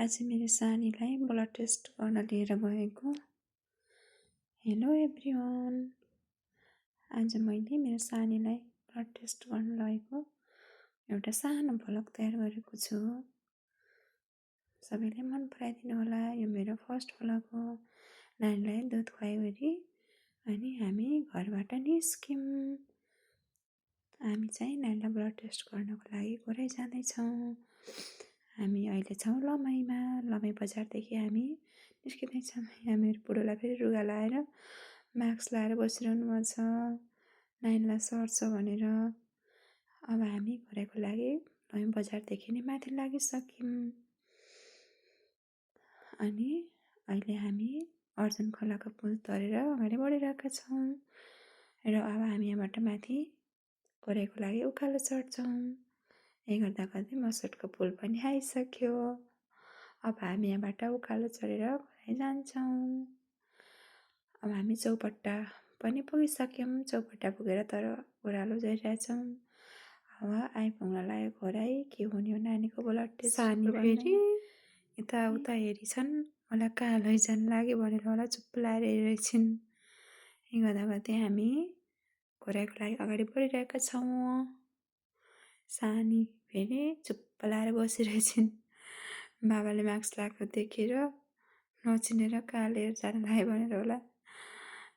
आज मेरो सानीलाई blood test गर्न लिएर गएको। हेलो एभ्रिवान, आज मैले मेरो सानीलाई ब्लड टेस्ट गर्न लगेको एउटा सानो भ्लग तयार गरेको छु। सबैले मन पराइदिनु होला। यो मेरो फर्स्ट भ्लग हो। नानीलाई दुध खुवाइवरी अनि हामी घरबाट निस्क्यौँ। हामी चाहिँ नानीलाई ब्लड टेस्ट गर्नको लागि गोराइ जाँदैछौँ। हामी अहिले छौँ लमाईमा। लमाई बजारदेखि हामी निस्किँदैछौँ। यहाँ मेरो बुढोलाई फेरि रुगा लाएर मास्क लाएर बसिरहनु भएको छ, नानीलाई सर्छ भनेर। अब हामी घरको लागि लमाई बजारदेखि नै माथि लागिसक्यौँ। अनि अहिले हामी अर्जुन खोलाको पुल तरेर अगाडि बढिरहेका छौँ र अब हामी यहाँबाट माथि घरको लागि उकालो चढ्छौँ। यही गर्दै मसोटको पुल पनि आइसक्यो। अब हामी यहाँबाट उकालो चढेर घरै जान्छौँ। अब हामी चौपट्टा पनि पुगिसक्यौँ। चौपट्टा पुगेर तर ओह्रालो गइरहेछौँ। अब आइपुग्न लाग्यो घरै। के हुने हो नानीको ब्लड टेस्ट। सानी फेरि यताउता हेरिछन्। मलाई कहाँ लैजान लाग्यो भनेर होला चुप्प लाएर हेरिरहेछन्। यही गर्दै हामी घरको लागि अगाडि बढिरहेका छौँ। सानी फेरि चुप्प लाएर बसिरहेछन्। बाबाले मास्क लगाएको देखेर नचिनेर कहाँ लिएर जान लाग्यो भनेर होला।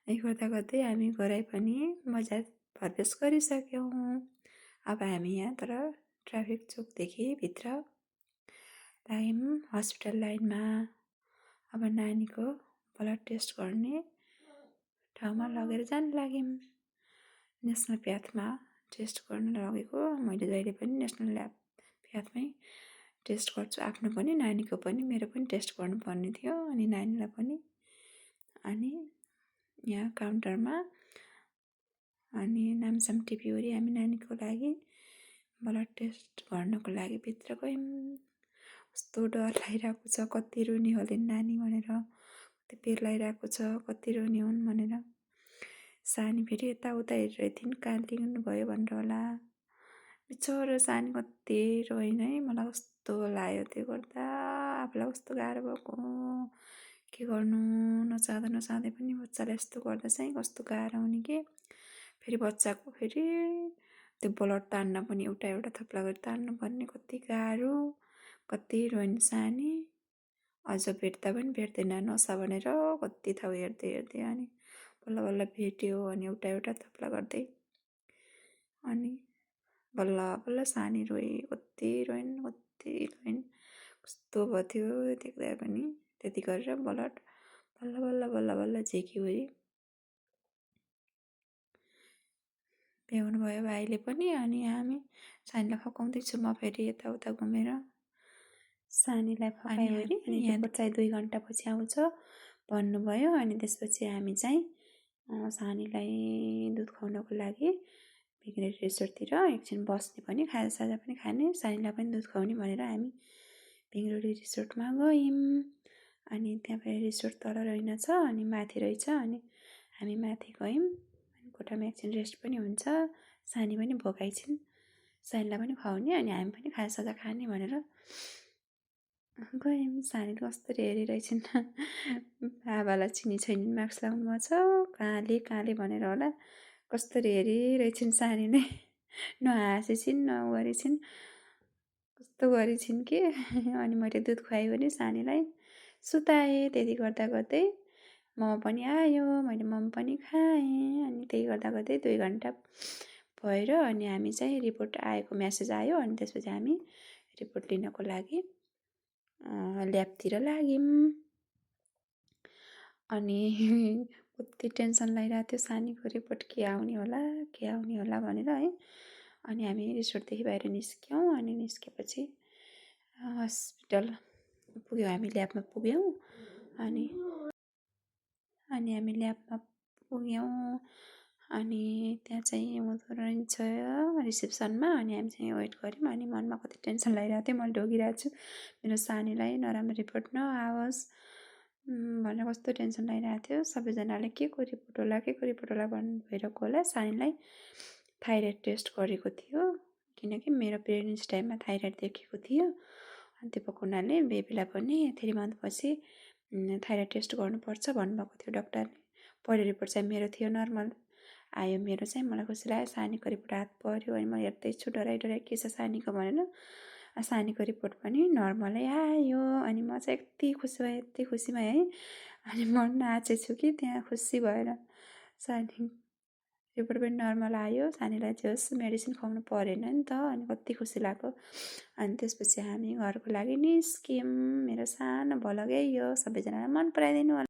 यही गर्दै हामी घरै पनि बजार प्रवेश गरिसक्यौँ। अब हामी यहाँ तर ट्राफिक चोकदेखि भित्र लाग्यौँ हस्पिटल लाइनमा। अब नानीको ब्लड टेस्ट गर्ने ठाउँमा लगेर जान लाग्यौँ। नेसनल प्याथमा टेस्ट गर्न लगेको। मैले जहिले पनि नेसनल ल्याब प्याथमै टेस्ट गर्छु। आफ्नो पनि नानीको पनि मेरो पनि टेस्ट गर्नुपर्ने थियो अनि नानीलाई पनि। अनि यहाँ काउन्टरमा अनि नामसाम टिपिवरी हामी नानीको लागि ब्लड टेस्ट गर्नको लागि भित्र गयौँ। कस्तो डर लागिरहेको छ, कति रुने होला नानी भनेर, कति पिर लागिरहेको छ, कति रुने हुन् भनेर। सानी फेरि यताउता हेरिरहेथिन् कहाँ लिनु भयो भनेर होला। बिचरा सानी कति रोइन है। मलाई कस्तो लाग्यो त्यो गर्दा। आफूलाई कस्तो गाह्रो भएको। के गर्नु, नचाहँदै पनि बच्चालाई यस्तो गर्दा चाहिँ कस्तो गाह्रो हुने के। फेरि बच्चाको फेरि त्यो ब्लड तान्न पनि एउटा थप्ला गरी तान्नुपर्ने कति गाह्रो। कति रोइन सानी। अझ भेट्दा पनि भेट्दैन नसा भनेर कति ठाउँ हेर्दै अनि बल्ल भेट्यो अनि एउटा थप्ला गर्दै अनि बल्ल सानी रोइ। कति रोइन कस्तो भयो थियो देख्दा पनि। त्यति गरेर ब्लड बल्ल झिकिवरी भ्याउनु भयो भाइले पनि। अनि हामी सानीलाई फकाउँदैछु म फेरि यताउता घुमेर। सानीलाई फकाइवरी यहाँ चाहिँ 2 घन्टापछि आउँछ भन्नुभयो। अनि त्यसपछि हामी चाहिँ सानीलाई दुध खुवाउनको लागि भिग्रेड रिसोर्टतिर एकछिन बस्ने पनि खाजासाजा पनि खाने, सानीलाई पनि दुध खुवाउने भनेर हामी भिग्रेड रिसोर्टमा गयौँ। अनि त्यहाँ फेरि रिसोर्ट तल रहेनछ अनि माथि रहेछ। अनि हामी माथि गयौँ। अनि कोठामा एकछिन रेस्ट पनि हुन्छ। सानी पनि भोकाइछिन्, सानीलाई पनि खुवाउने अनि हामी पनि खाजासाजा खाने भनेर गयौँ। सानीले कस्तो हेरिरहेछन्। बाबालाई चिनी छैन, मास्क लगाउनु भएको छ, कहाँले भनेर होला कस्तो हेरिरहेछन् सानीले। नहाँसेछिन् नगरेछिन् कस्तो गरेछिन् कि। अनि मैले दुध खुवाएँ भने सानीलाई सुताएँ। त्यति गर्दै मोमो पनि आयो, मैले मोमो पनि खाएँ। अनि त्यही गर्दै 2 घन्टा भएर अनि हामी चाहिँ रिपोर्ट आएको म्यासेज आयो। अनि त्यसपछि हामी रिपोर्ट लिनको लागि ल्याबतिर लाग्यौँ। अनि कति टेन्सन लागिरहेको थियो सानीको रिपोर्ट के आउने होला भनेर है। अनि हामी रिसोर्टदेखि बाहिर निस्क्यौँ। अनि निस्केपछि हस्पिटल पुग्यौँ, हामी ल्याबमा पुग्यौँ। अनि हामी ल्याबमा पुग्यौँ। अनि त्यहाँ चाहिँ हुँदो रहेछ रिसेप्सनमा। अनि हामी चाहिँ वेट गऱ्यौँ। अनि मनमा कति टेन्सन लागिरहेको थियो। मैले ढोगिरहेको छु मेरो सानीलाई नराम्रो रिपोर्ट नआओस् भनेर कस्तो टेन्सन लागिरहेको थियो। सबैजनाले के को रिपोर्ट होला भन्नु भइरहेको होला। सानीलाई थाइरोइड टेस्ट गरेको थियो किनकि मेरो प्रेग्नेन्सी टाइममा थाइरोइड देखेको थियो। त्यो भएको हुनाले बेबीलाई पनि 3 मन्थपछि थाइरोइड टेस्ट गर्नुपर्छ भन्नुभएको थियो डक्टरले। पहिलो रिपोर्ट चाहिँ मेरो थियो नर्मल आयो। मेरो चाहिँ मलाई खुसी लाग्यो। सानीको रिपोर्ट हात पर्यो अनि म हेर्दैछु डराइ के छ सानीको भनेर। सानीको रिपोर्ट पनि नर्मलै आयो अनि म चाहिँ यति खुसी भएँ है। अनि म नाचेछु कि त्यहाँ खुसी भएर। सानी रिपोर्ट पनि नर्मल आयो। सानीलाई जे होस् मेडिसिन खुवाउनु परेन नि त अनि कति खुसी लाग्यो। अनि त्यसपछि हामी घरको लागि निस्क्यौँ। मेरो सानो भ्लगै यो सबैजनालाई मन पराइदिनु होला।